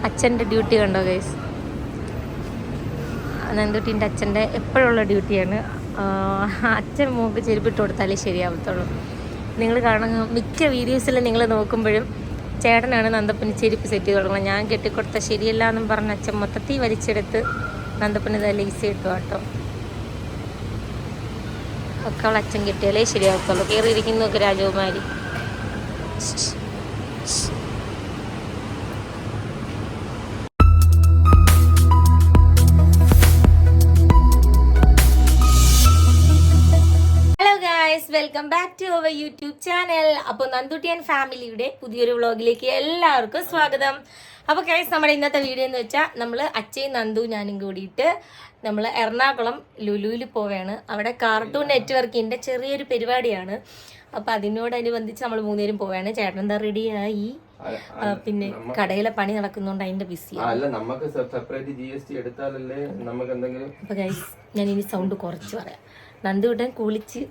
അച്ഛൻ്റെ ഡ്യൂട്ടി കണ്ടോ ഗൈസ്? നന്ദുട്ടീൻ്റെ അച്ഛൻ്റെ എപ്പോഴുള്ള ഡ്യൂട്ടിയാണ്. അച്ഛൻ മോക്ക് ചെരുപ്പിട്ട് കൊടുത്താലേ ശരിയാവത്തുള്ളൂ. നിങ്ങൾ കാണുന്ന മിക്ക വീഡിയോസിലും നിങ്ങൾ നോക്കുമ്പോഴും ചേട്ടനാണ് നന്ദപ്പന് ചെരുപ്പ് സെറ്റ് ചെയ്ത് കൊടുക്കണം. ഞാൻ കെട്ടിക്കൊടുത്ത ശരിയല്ല എന്നും പറഞ്ഞ് അച്ഛൻ മൊത്തത്തിൽ വലിച്ചെടുത്ത് നന്ദപ്പന് ഇതാ ലേസ് കിട്ടുക കേട്ടോ. ഒക്കെ അവൾ അച്ഛൻ കെട്ടിയാലേ ശരിയാവത്തുള്ളൂ. കയറിയിരിക്കുന്നൊക്കെ രാജകുമാരി. Welcome back to our YouTube channel. അപ്പോൾ നന്ദുട്ടി ആൻഡ് ഫാമിലിയുടെ പുതിയൊരു വ്ളോഗിലേക്ക് എല്ലാവർക്കും സ്വാഗതം. അപ്പോൾ ഗൈസ്, നമ്മുടെ ഇന്നത്തെ വീഡിയോ എന്ന് വെച്ചാൽ നമ്മൾ അച്ഛയും നന്ദു ഞാനും കൂടിയിട്ട് നമ്മൾ എറണാകുളം ലുലുവിൽ പോവുകയാണ്. അവിടെ കാർട്ടൂൺ നെറ്റ്വർക്കിൻ്റെ ചെറിയൊരു പരിപാടിയാണ്. അപ്പോൾ അതിനോടനുബന്ധിച്ച് നമ്മൾ മൂന്നുപേരും പോവുകയാണ്. ചേട്ടൻ എന്താ റെഡിയായി, പിന്നെ കടയിലെ പണി നടക്കുന്നതുകൊണ്ട് അതിൻ്റെ ബിസിയാണ്. അപ്പോൾ ഗൈസ്, ഞാൻ ഇനി സൗണ്ട് കുറച്ച് പറയാം. നന്ദുവിട്ടൻ കുളിച്ച്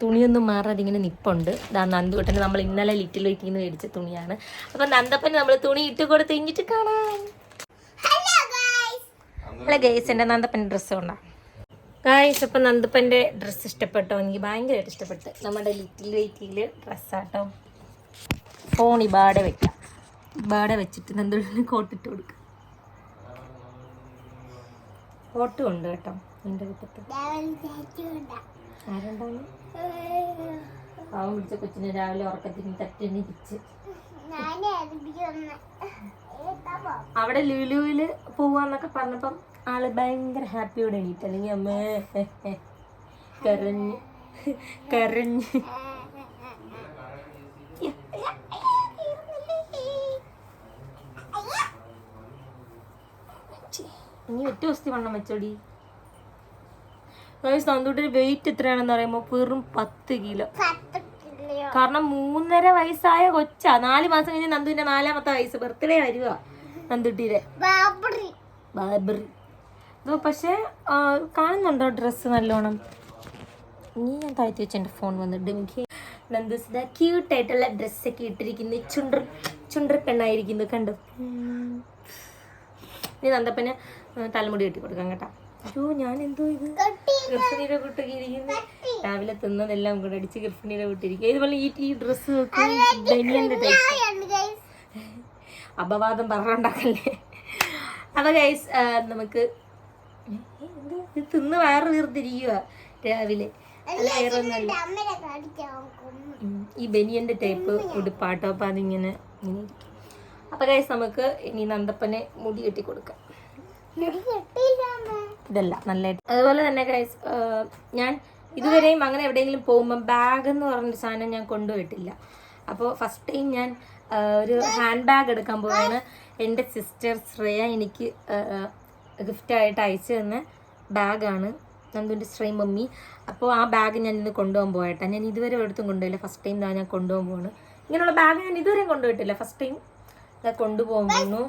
തുണിയൊന്നും മാറാതെ ഇങ്ങനെ നിപ്പുണ്ട്. നന്ദുവിട്ടന് നമ്മൾ ഇന്നലെ ലിറ്റിൽ വെയിറ്റിൽ നിന്ന് മേടിച്ച തുണിയാണ്. അപ്പൊ നന്ദപ്പന് നമ്മൾ തുണി ഇട്ട് കൊടുത്ത് കഴിഞ്ഞിട്ട് കാണാം. ഹലോ ഗൈസ്, എൻ്റെ നന്ദപ്പൻ്റെ ഡ്രസ്സ് കൊണ്ടാണ് ഗൈസ്. അപ്പം നന്ദപ്പൻ്റെ ഡ്രസ്സ് ഇഷ്ടപ്പെട്ടോ? എനിക്ക് ഭയങ്കരമായിട്ട് ഇഷ്ടപ്പെട്ടു. നമ്മുടെ ലിറ്റിൽ വെയിറ്റിൽ ഡ്രസ്സാട്ടോ. ഫോൺ ഇബാടെ വെക്കാം. ഇബാടെ വെച്ചിട്ട് നന്ദുവിന് കോട്ടിട്ട് കൊടുക്കാം. കോട്ടും ഉണ്ട് കേട്ടോ എൻ്റെ വീട്ടത്ത്. ആരുണ്ടാവും? പാവം പിടിച്ച കൊച്ചിനെ രാവിലെ ഉറക്കത്തിന് തട്ടിന് പിച്ച്. അവിടെ ലുലുവില് പോവാന്നൊക്കെ പറഞ്ഞപ്പം ആള് ഭയങ്കര ഹാപ്പിയോടെ എണീറ്റ്. അല്ലെങ്കിൽ അമ്മേ കരഞ്ഞ് കരഞ്ഞ് ഇനി ഒറ്റ ദിവസത്തിൽ വണ്ണം വെച്ചോടി. നന്ദുട്ടിന്റെ വെയിറ്റ് എത്രയാണെന്ന് പറയുമ്പോ വെറും 10 കിലോ. കാരണം 3.5 വയസ്സായ കൊച്ചാ. 4 മാസം കഴിഞ്ഞ് നന്ദുവിന്റെ 4ാമത്തെ വയസ്സ് ബർത്ത്ഡേ വരുക നന്ദുട്ടിയുടെ. ബാബറി. പക്ഷെ കാണുന്നുണ്ടോ ഡ്രസ്സ് നല്ലോണം? ഇനി ഞാൻ താഴ്ത്തി വെച്ച എൻ്റെ ഫോൺ വന്നിട്ട് എനിക്ക് നന്ദുസിന്റെ ക്യൂട്ടായിട്ടുള്ള ഡ്രസ്സൊക്കെ ഇട്ടിരിക്കുന്നു. ചുണ്ടർ പെണ്ണായിരിക്കുന്നു കണ്ടു. ഇനി നന്ദപ്പന് തലമുടി കെട്ടി കൊടുക്കാം കേട്ടോ. അയ്യോ, ഞാൻ എന്തോ ഇത് ഗർഭിണിയുടെ കൂട്ടൊക്കെ ഇരിക്കുന്നു. രാവിലെ തിന്നതെല്ലാം കൂടെ അടിച്ച് ഗർഭിണിയുടെ കൂട്ടിരിക്കുക. ഇതുപോലെ ഈ ഡ്രസ്സ് ബനിയന്റെ ടൈപ്പ്. അപവാദം പറഞ്ഞുണ്ടാക്കല്ലേ. അപ്പൊ ഗൈസ്, നമുക്ക് തിന്ന് വയറ് വീർത്തിരിക്കുക രാവിലെ. അല്ല, വേറൊന്നല്ല, ഈ ബനിയന്റെ ടൈപ്പ് ഉടുപ്പാട്ടോ. അപ്പൊ അതിങ്ങനെ ഇങ്ങനെ ഇരിക്കും. അപ്പൊ ഗൈസ്, നമുക്ക് ഇനി നന്ദപ്പനെ മുടി കെട്ടി കൊടുക്കാം. ഇതല്ല നല്ലതായിട്ട്. അതുപോലെ തന്നെ ഗൈസ്, ഞാൻ ഇതുവരെയും അങ്ങനെ എവിടെയെങ്കിലും പോകുമ്പോൾ ബാഗ് എന്ന് പറഞ്ഞൊരു സാധനം ഞാൻ കൊണ്ടുപോയിട്ടില്ല. അപ്പോൾ ഫസ്റ്റ് ടൈം ഞാൻ ഒരു ഹാൻഡ് ബാഗ് എടുക്കാൻ പോവുകയാണ്. എൻ്റെ സിസ്റ്റർ ശ്രേയ എനിക്ക് ഗിഫ്റ്റായിട്ട് അയച്ചു തന്ന ബാഗാണ്, നന്ദുവിൻ്റെ ശ്രേയ മമ്മി. അപ്പോൾ ആ ബാഗ് ഞാൻ ഇന്ന് കൊണ്ടുപോകാൻ പോയിട്ടാണ്. ഞാൻ ഇതുവരെ ഒരിടത്തും കൊണ്ടുപോയില്ല. ഫസ്റ്റ് ടൈം ഞാൻ കൊണ്ടുപോകാൻ പോവാണ്. ഇങ്ങനെയുള്ള ബാഗ് ഞാൻ ഇതുവരെയും കൊണ്ടുപോയിട്ടില്ല. ഫസ്റ്റ് ടൈം കൊണ്ടുപോകാൻ പോകുന്നു.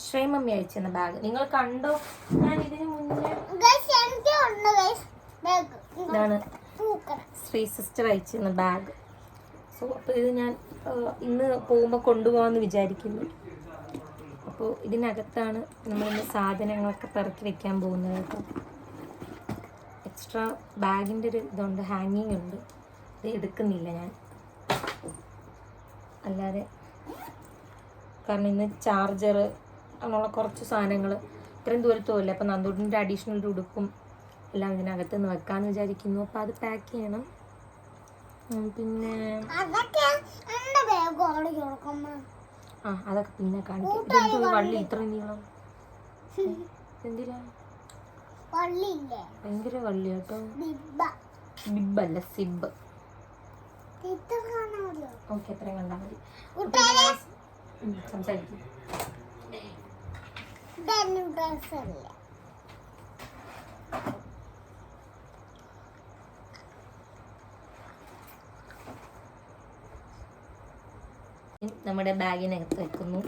ശ്രേയ മമ്മി അയച്ചെന്ന ബാഗ് നിങ്ങൾ കണ്ടോ? ഞാൻ ഇതിന് മുന്നേ ഇതാണ് ശ്രീ സിസ്റ്റർ അയച്ചെന്ന ബാഗ്. സോ അപ്പോൾ ഇത് ഞാൻ ഇന്ന് പോകുമ്പോൾ കൊണ്ടുപോകാമെന്ന് വിചാരിക്കുന്നു. അപ്പോൾ ഇതിനകത്താണ് നമ്മളിന്ന് സാധനങ്ങളൊക്കെ പെറുക്കി വെക്കാൻ പോകുന്നത് കേട്ടോ. എക്സ്ട്രാ ബാഗിൻ്റെ ഒരു ഇതുണ്ട്, ഹാങ്ങിങ് ഉണ്ട്. ഇത് എടുക്കുന്നില്ല ഞാൻ, അല്ലാതെ കാരണം ഇന്ന് ചാർജർ അങ്ങനെയുള്ള കുറച്ച് സാധനങ്ങൾ ഇത്രയും ദൂരത്തുമില്ല. അപ്പം നന്ദൂട്ടിൻ്റെ അഡീഷണൽ ഒരു ഉടുപ്പും എല്ലാം ഇതിനകത്ത് നിന്ന് വെക്കാമെന്ന് വിചാരിക്കുന്നു. അപ്പം അത് പാക്ക് ചെയ്യണം. പിന്നെ അതൊക്കെ പിന്നെ കാണിക്കാം. ഇതെന്തോ വള്ളി ഇത്രയും നീളം? എന്തിനാ? ഭയങ്കര വള്ളി കേട്ടോ. ബിബല്ല, സിബ്. ഓക്കെ, അത്രയും കണ്ടാൽ മതി. സംസാരിക്കും. നമ്മുടെ ബാഗിനകത്ത് വെക്കുന്നു.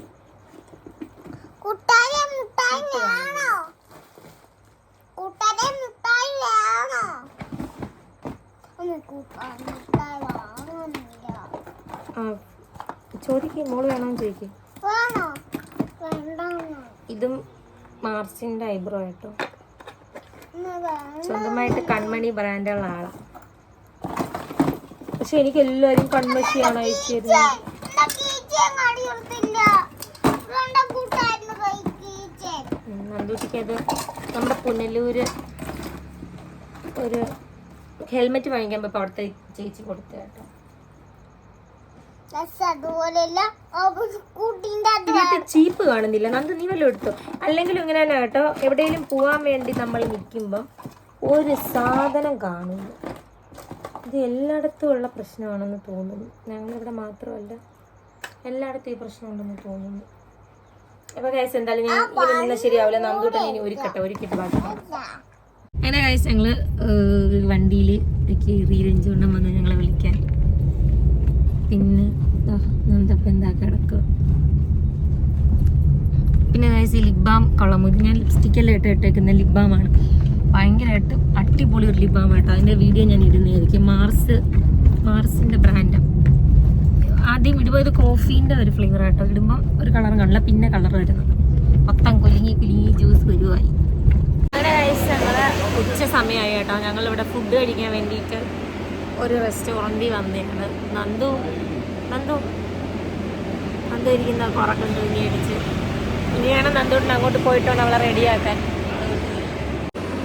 ചോദിക്കും, മോള് വേണമെന്ന് ചോദിക്കും. ഇതും മാർസിന്റെ ഐബ്രോ ആയിട്ടോ, സ്വന്തമായിട്ട് കൺമണി ബ്രാൻഡുള്ള ആളാണ്. പക്ഷെ എനിക്ക് എല്ലാവരും കൺമഷിയാണ് അയച്ചു തരുന്നത്. നന്ദൂട്ടിക്ക് അത് നമ്മുടെ പുനലൂര് ഒരു ഹെൽമെറ്റ് വാങ്ങിക്കാൻ പോയപ്പോൾ അവിടുത്തെ ചേച്ചി കൊടുത്ത കേട്ടോ. ചീപ്പ് കാണുന്നില്ല നന്ദു, നീ വല്ലതും എടുത്തോ. അല്ലെങ്കിലും ഇങ്ങനെ തന്നെ കേട്ടോ, എവിടെയെങ്കിലും പോകാൻ വേണ്ടി നമ്മൾ നിൽക്കുമ്പം ഒരു സാധനം കാണുന്നു. ഇത് എല്ലായിടത്തും ഉള്ള പ്രശ്നമാണെന്ന് തോന്നുന്നു. ഞങ്ങളിവിടെ മാത്രമല്ല, എല്ലായിടത്തും ഈ പ്രശ്നമുണ്ടെന്ന് തോന്നുന്നു. അപ്പോൾ ഗൈസ് എന്തായാലും ഞാൻ ഇങ്ങനെ നിന്നാൽ ശരിയാവില്ല. നന്ദൂട്ടൻ ഇനി ഒരുക്കിട്ട് ബാക്കി. അങ്ങനെ ഗൈസ് ഞങ്ങൾ വണ്ടിയിൽ റീറേഞ്ച് കൊണ്ടും വന്നു ഞങ്ങളെ വിളിക്കാൻ. പിന്നെ നന്ദപ്പം എന്താ കിടക്കുക. പിന്നെ ഗൈസ് ഈ ലിപ് ബാം കൊള്ളാം. ഇത് ഞാൻ ലിപ്സ്റ്റിക്കെല്ലാം ഇട്ടേക്കുന്ന ലിപ് ബാമാണ്. ഭയങ്കരമായിട്ട് അടിപൊളി ഒരു ലിപ് ബാം കേട്ടോ. അതിൻ്റെ വീഡിയോ ഞാൻ ഇടുന്നതായിരിക്കും. മാർസിൻ്റെ ബ്രാൻഡ്. ആദ്യം ഇടുമ്പോൾ ഇത് കോഫീൻ്റെ ഒരു ഫ്ലേവർ കേട്ടോ. ഇടുമ്പം ഒരു കളർ കാണില്ല, പിന്നെ കളർ വരുന്നത് മൊത്തം കുലുങ്ങി ജ്യൂസ് വരുവായി. അങ്ങനെ ഗൈസ് ഞങ്ങൾ ഉച്ച സമയമായി കേട്ടോ. ഞങ്ങളിവിടെ ഫുഡ് കഴിക്കാൻ വേണ്ടിയിട്ട് ഒരു റെസ്റ്റോറൻറ്റിൽ വന്നതാണ്. നന്ദു ഇരിക്കുന്ന കുറക്കം തൂങ്ങി അടിച്ച്. ഇനിയാണ് നന്ദൂട്ടിന് അങ്ങോട്ട് പോയിട്ട് വേണം അവളെ റെഡിയാക്കാൻ.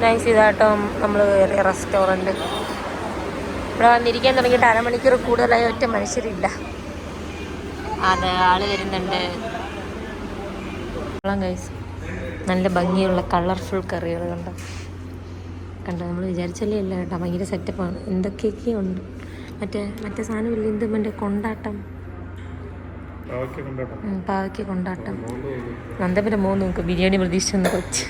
നൈസ് ഇതാട്ടോ നമ്മൾ കയറിയ റെസ്റ്റോറൻറ്റ്. ഇവിടെ വന്നിരിക്കാൻ തുടങ്ങിയിട്ട് അരമണിക്കൂർ കൂടുതലായി ഒറ്റ മനുഷ്യരില്ല. അതെ, ആള് വരുന്നുണ്ട്. ഗൈസ് നല്ല ഭംഗിയുള്ള കളർഫുൾ കറികൾ കണ്ടോ നമ്മൾ വിചാരിച്ചല്ലേ അല്ല കേട്ടോ. ഭയങ്കര സെറ്റപ്പാണ്. എന്തൊക്കെയൊക്കെ ഉണ്ട്. മറ്റേ സാധനമില്ല, എന്ത് മറ്റേ കൊണ്ടാട്ടം, പാവയ്ക്ക് കൊണ്ടാട്ടം. നന്ദപ്പിൻ്റെ മോന്ന് നോക്ക് ബിരിയാണി പ്രതീക്ഷിച്ചെന്ന് കൊച്ച്.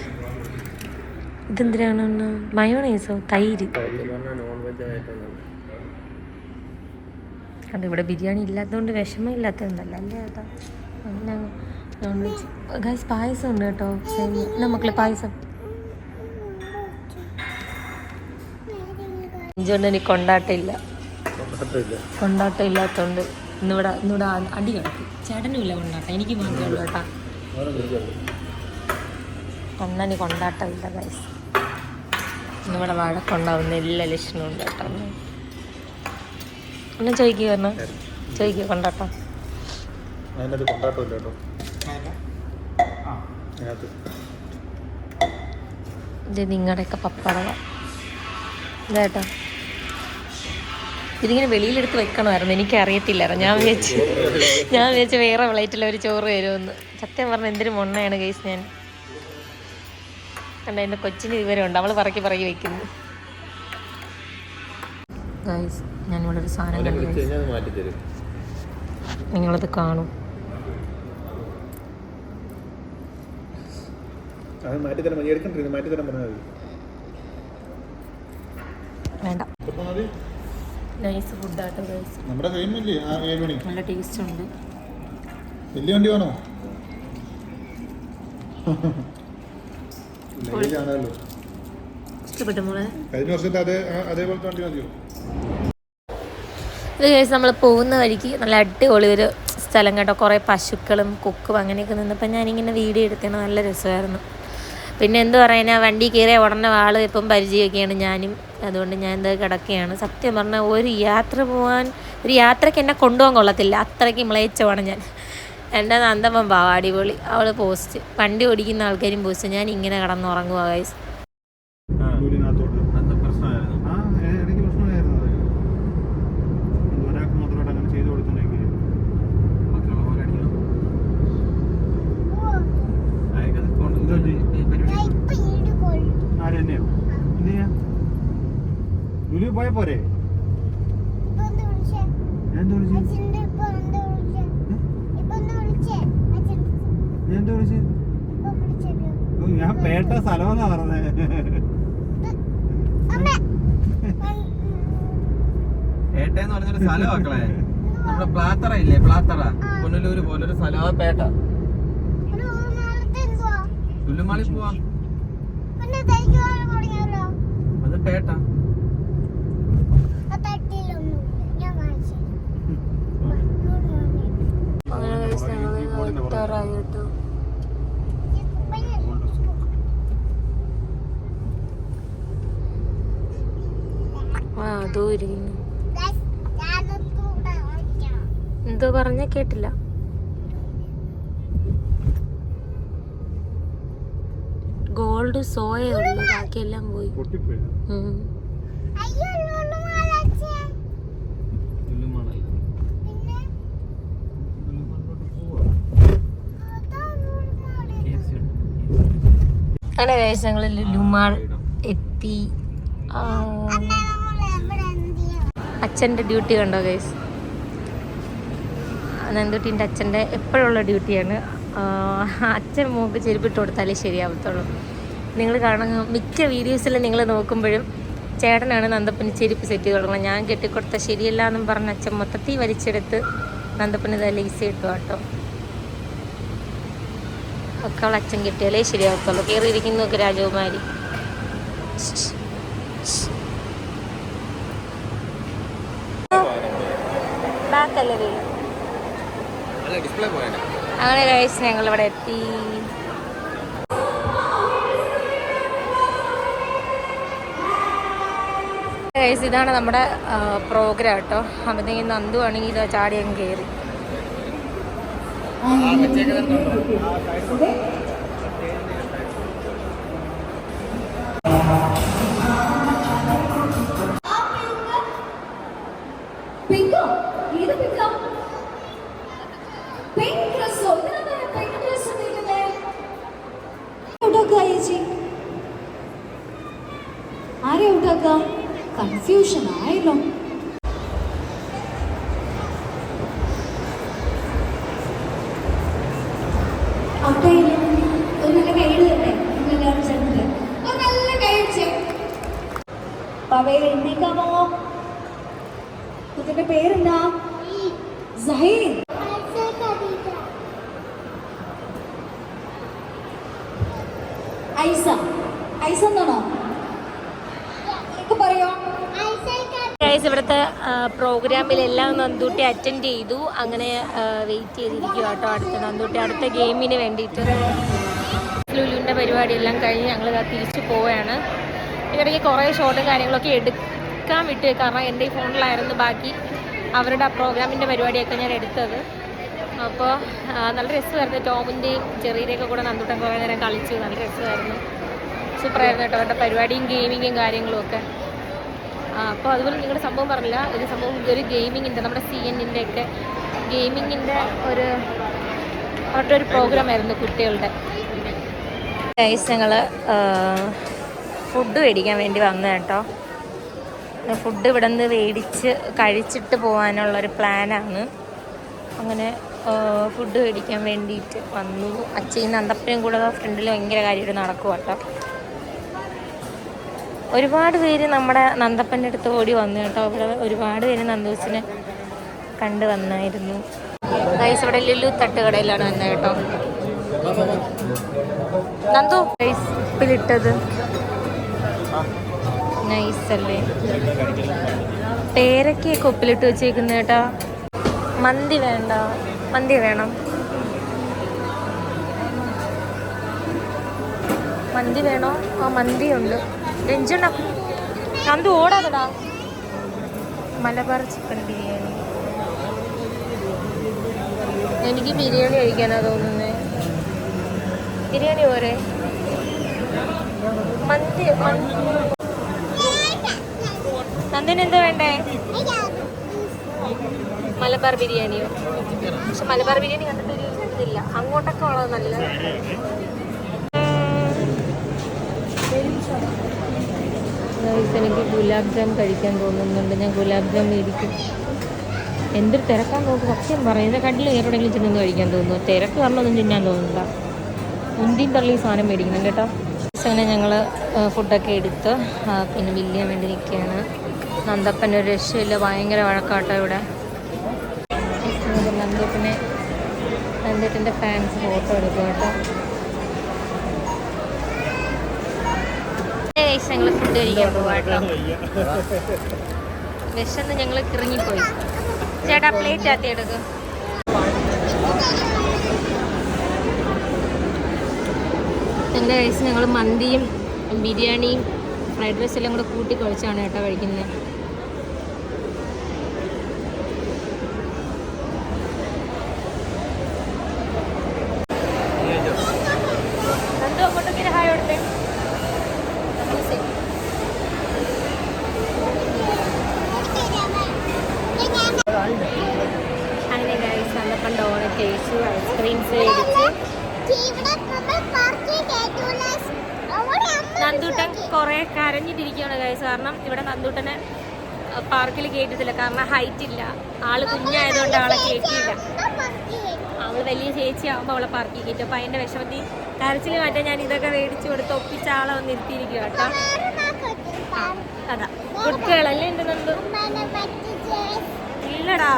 ഇതെന്തിനാണ് മയോണൈസോ തൈര് കണ്ടോ. ഇവിടെ ബിരിയാണി ഇല്ലാത്തതുകൊണ്ട് വിഷമം ഇല്ലാത്തതുണ്ടല്ലോ അല്ലേ കേട്ടോ. Non veg guys. പായസം ഉണ്ട് കേട്ടോ. മക്കളെ പായസം ഇഞ്ചോണ്ട് എനിക്ക് കൊണ്ടാട്ടം ഇല്ലാത്തതുകൊണ്ട് ഇന്നിവിടെ അടി കിടക്കും. ചേട്ടനും ഇല്ല കൊണ്ടാട്ടം, എനിക്ക് മാത്രമേ ഉള്ളൂ കേട്ടാ. അണ്ണന് കൊണ്ടാട്ടമില്ല ഗൈസ്. ഇന്നിവിടെ വഴക്കുണ്ടാവുന്ന എല്ലാ ലക്ഷണവും ഉണ്ട് കേട്ടോ. ഒന്നും ചോദിക്കുക കൊണ്ടാട്ടം. ഇത് നിങ്ങളുടെയൊക്കെ പപ്പടവ ഇതാട്ടോ. ഇതിങ്ങനെ വെളിയിലെടുത്ത് വെക്കണമായിരുന്നു, എനിക്കറിയത്തില്ലായിരുന്നു. ഞാൻ വിചാരിച്ചു വേറെ പ്ലേറ്റിൽ ഒരു ചോറ് വരുമെന്ന്. സത്യം പറഞ്ഞാൽ എന്തൊരു മൊണ്ണയാണ് ഗൈസ്. ഞാൻ കണ്ട എൻ്റെ കൊച്ചിന് വിവരമുണ്ട്, അവൾ പറക്കി വെക്കുന്നു. ഗൈസ് ഞാനിവിടെ ഒരു സാധനം കണ്ടു, നിങ്ങളത് കാണും. വേണ്ട, നൈസ് ഫുഡാട്ടോ ഗൈസ്. നല്ല ടേസ്റ്റ് ഉണ്ട്. വലിയ വണ്ടി വേണോ? ഇഷ്ടപ്പെട്ടു മോളെ? കഴിഞ്ഞ വർഷത്തെ അതേപോലത്തെ വണ്ടി മതിയോ? ഇത് കഴിച്ച് നമ്മൾ പോകുന്ന വഴിക്ക് നല്ല അടിപൊളി ഒരു സ്ഥലം കേട്ടോ. കുറേ പശുക്കളും കൊക്കും അങ്ങനെയൊക്കെ നിന്നപ്പോൾ ഞാനിങ്ങനെ വീഡിയോ എടുത്തത് നല്ല രസമായിരുന്നു. പിന്നെ എന്ത് പറയാനാ, വണ്ടി കയറിയ ഉടനെ ആൾ ഇപ്പം പരിചയമൊക്കെയാണ് ഞാനും. അതുകൊണ്ട് ഞാൻ എന്താ കിടക്കുകയാണ്. സത്യം പറഞ്ഞാൽ ഒരു യാത്രയ്ക്ക് എന്നെ കൊണ്ടുപോകാൻ കൊള്ളത്തില്ല, അത്രയ്ക്ക് മ്ലേച്ഛമാണ് ഞാൻ. എൻ്റെ നന്ദമ്മ പാവ അടിപൊളി, അവൾ പോസ്റ്റ്. വണ്ടി ഓടിക്കുന്ന ആൾക്കാരും പോസ്റ്റ്. ഞാൻ ഇങ്ങനെ കിടന്നുറങ്ങുക ഗൈസ്. പോയ പോരെ ഞാൻ പേട്ട സ്ഥലമെന്നാ പറഞ്ഞത്. പേട്ടയെന്ന് പറഞ്ഞൊരു സ്ഥലം മക്കളെ, നമ്മുടെ പ്ലാത്തറ ഇല്ലേ, പ്ലാത്തറ പുനലൂര് പോലൊരു സ്ഥലം പേട്ട. ലുലുമാളി പോവാ, അത് പേട്ട. തുറക്കാറായി കേട്ടോ. ആ അതോ ഇരിക്കുന്നു. എന്തോ പറഞ്ഞ കേട്ടില്ല. ഗോൾഡ് സോയേ ഉള്ളു, ബാക്കിയെല്ലാം പോയി. അങ്ങനെ കഴിച്ച് ഞങ്ങൾ ലുലുമാൾ എത്തി. അച്ഛൻ്റെ ഡ്യൂട്ടി കണ്ടോ ഗൈസ്? നന്ദുട്ടീൻ്റെ അച്ഛൻ്റെ എപ്പോഴുള്ള ഡ്യൂട്ടിയാണ്. അച്ഛൻ മോക്ക് ചെരുപ്പിട്ട് കൊടുത്താലേ ശരിയാവത്തുള്ളൂ. നിങ്ങൾ കാണുന്ന മിക്ക വീഡിയോസിൽ നിങ്ങൾ നോക്കുമ്പോഴും ചേട്ടനാണ് നന്ദപ്പന് ചെരുപ്പ് സെറ്റ് ചെയ്ത് കൊടുക്കണം. ഞാൻ കെട്ടിക്കൊടുത്ത ശരിയല്ല എന്നും പറഞ്ഞ് അച്ഛൻ മൊത്തത്തിൽ വലിച്ചെടുത്ത് നന്ദപ്പന് ഇത് ലേസ് കിട്ടുക കേട്ടോ. ഒക്കെ അവൾ അച്ഛൻ കിട്ടിയാലേ ശരിയാവത്തുള്ളൂ. കയറിയിരിക്കുന്നു നോക്കി രാജകുമാരി. ബാക്കല്ലേ വീട്. അങ്ങനെ കഴിച്ച് ഞങ്ങൾ ഇവിടെ എത്തി. ഗൈസ് ഇതാണ് നമ്മുടെ പ്രോഗ്രാം കേട്ടോ. അപ്പോഴത്തേക്കും നന്ദു ആണെങ്കിൽ ഇതാ ചാടി അങ്ങ് കയറി. ആരെ ഔട്ടാക്കാം? കൺഫ്യൂഷൻ ആയല്ലോ. അവിടെ ഒരു നല്ല കൈയ്യടി തന്നെ എല്ലാവരും ചേർന്നിട്ട് ഒരു നല്ല കൈയടിച്ച് പവയിൽ എണ്ണീക്കാമോ? കുട്ടിന്റെ പേരെന്താ? സഹീൻ. ഐസ. ഐസ എന്നാണോ? പറയോ? ഇവിടുത്തെ പ്രോഗ്രാമിലെല്ലാം നന്ദൂട്ടി അറ്റൻഡ് ചെയ്തു. അങ്ങനെ വെയിറ്റ് ചെയ്തിരിക്കുക കേട്ടോ അടുത്ത നന്ദൂട്ടി അടുത്ത ഗെയിമിന് വേണ്ടിയിട്ട്. ലുലുവിൻ്റെ പരിപാടിയെല്ലാം കഴിഞ്ഞ് ഞങ്ങൾ തിരിച്ചു പോവുകയാണ്. ഇടയ്ക്ക് കുറേ ഷോട്ടും കാര്യങ്ങളൊക്കെ എടുക്കാൻ വിട്ടു, കാരണം എൻ്റെ ഈ ഫോണിലായിരുന്നു ബാക്കി അവരുടെ ആ പ്രോഗ്രാമിൻ്റെ പരിപാടിയൊക്കെ ഞാൻ എടുത്തത്. അപ്പോൾ നല്ല രസമായിരുന്നു. ടോമിൻ്റെയും ചെറിയുടെയൊക്കെ കൂടെ നന്ദൂട്ടൻ കുറേ നേരം കളിച്ചു. നല്ല രസമായിരുന്നു, സൂപ്പറായിരുന്നു കേട്ടോ അവരുടെ പരിപാടിയും ഗെയിമിങ്ങും കാര്യങ്ങളും ഒക്കെ. അപ്പോൾ അതുപോലെ നിങ്ങളുടെ സംഭവം പറഞ്ഞില്ല, ഒരു സംഭവം ഒരു ഗെയിമിങ്ങിൻ്റെ നമ്മുടെ CNN ഒക്കെ ഗെയിമിങ്ങിൻ്റെ അവരുടെ ഒരു പ്രോഗ്രാമായിരുന്നു കുട്ടികളുടെ. ഗൈസ് ഞങ്ങൾ ഫുഡ് മേടിക്കാൻ വേണ്ടി വന്നു കേട്ടോ. ഫുഡ് ഇവിടെ നിന്ന് മേടിച്ച് കഴിച്ചിട്ട് പോകാനുള്ളൊരു പ്ലാനാണ്. അങ്ങനെ ഫുഡ് മേടിക്കാൻ വേണ്ടിയിട്ട് വന്നു. അച്ഛയും നന്ദപ്പനും കൂടെ ഫ്രണ്ടിൽ ഭയങ്കര കാര്യമായിട്ട് നടക്കും കേട്ടോ. ഒരുപാട് പേര് നമ്മുടെ നന്ദപ്പൻ്റെ അടുത്ത് ഓടി വന്നു കേട്ടോ. അവിടെ ഒരുപാട് പേര് നന്ദൂസിനെ കണ്ടു വന്നായിരുന്നു. ഗൈസ് ഇവിടെ ലുലു തട്ടുകടയിലാണ് വന്നത് കേട്ടോ. നന്ദു ഗൈസ് ഉപ്പിലിട്ടത് നൈസല്ലേ, പേരൊക്കെയൊക്കെ ഉപ്പിലിട്ട് വെച്ചേക്കുന്നത് കേട്ടോ. മന്തി വേണ്ട, മന്തി വേണം. മന്തി വേണോ? ആ മന്തി ഉണ്ട്. രഞ്ജന നന്ദു ഓടാതടാ. മലബാർ ചിക്കൻ ബിരിയാണി. എനിക്ക് ബിരിയാണി കഴിക്കാനാ തോന്നുന്നത്. ബിരിയാണി പോരെ? മന്തി നന്ദിന് എന്താ വേണ്ടേ? മലബാർ ബിരിയാണിയോ? പക്ഷെ മലബാർ ബിരിയാണി കണ്ടിട്ടൊരു ഇതില്ല. അങ്ങോട്ടൊക്കെ ഉള്ളത് നല്ല. എനിക്ക് ഗുലാബ് ജാം കഴിക്കാൻ തോന്നുന്നുണ്ട്. ഞാൻ ഗുലാബ് ജാം മേടിക്കും. എന്തൊരു തിരക്കാൻ നോക്കും, സത്യം പറയും. ഇതിൻ്റെ കണ്ടിൽ എവിടെയെങ്കിലും ചെന്നൊന്ന് കഴിക്കാൻ തോന്നുന്നു. തിരക്ക് കാരണമൊന്നും തിന്നാൻ തോന്നുന്നില്ല. മുന്തിയും തള്ളി സാധനം മേടിക്കണം കേട്ടോ. അങ്ങനെ ഞങ്ങൾ ഫുഡൊക്കെ എടുത്ത് പിന്നെ ബില്ല് ചെയ്യാൻ വേണ്ടി നിൽക്കുകയാണ്. നന്ദപ്പൻ്റെ ഒരു രക്ഷയില്ല, ഭയങ്കര വഴക്കാട്ടോ ഇവിടെ. നന്ദത്തിൻ്റെ ഫാൻസ് ഫോട്ടോ എടുക്കും കേട്ടോ. ഞങ്ങൾ ഫുഡ് കഴിക്കാൻ പോവാട്ടോ. വിശന്ന് ഞങ്ങൾ ഇറങ്ങിപ്പോയി. ചേട്ടാ പ്ലേറ്റ് ആത്തി എടുക്കും. അങ്ങനെ കഴിച്ച് ഞങ്ങൾ മന്തിയും ബിരിയാണിയും ഫ്രൈഡ് റൈസ് എല്ലാം കൂടെ കൂട്ടി കുഴച്ചാണ് കേട്ടോ കഴിക്കുന്നത്. അങ്ങനെ കഴിച്ച് വന്നപ്പം ഡോണറ്റ് കഴിച്ചു, ഐസ്ക്രീംസ് കഴിച്ച്. നന്ദൂട്ടൻ കുറെ കരഞ്ഞിട്ടിരിക്കുകയാണ് കഴിച്ച്. കാരണം ഇവിടെ നന്ദൂട്ടനെ പാർക്കിൽ കയറ്റത്തില്ല, കാരണം ഹൈറ്റ് ഇല്ല. ആള് കുഞ്ഞായതുകൊണ്ട് അവളെ കയറ്റിയില്ല. അവള് വലിയ ചേച്ചി ആകുമ്പോൾ അവളെ പാർക്കിൽ കയറ്റും. അപ്പം അതിൻ്റെ വിഷമത്തിൽ കരച്ചിൽ മാറ്റാൻ ഞാൻ ഇതൊക്കെ മേടിച്ചു കൊടുത്ത് ഒപ്പിച്ച ആളെ ഒന്ന് ഇരുത്തിയിരിക്കുക കേട്ടോ. അതാ കുട്ടികളല്ലേ എൻ്റെ നന്ദു? ഇല്ലടാ,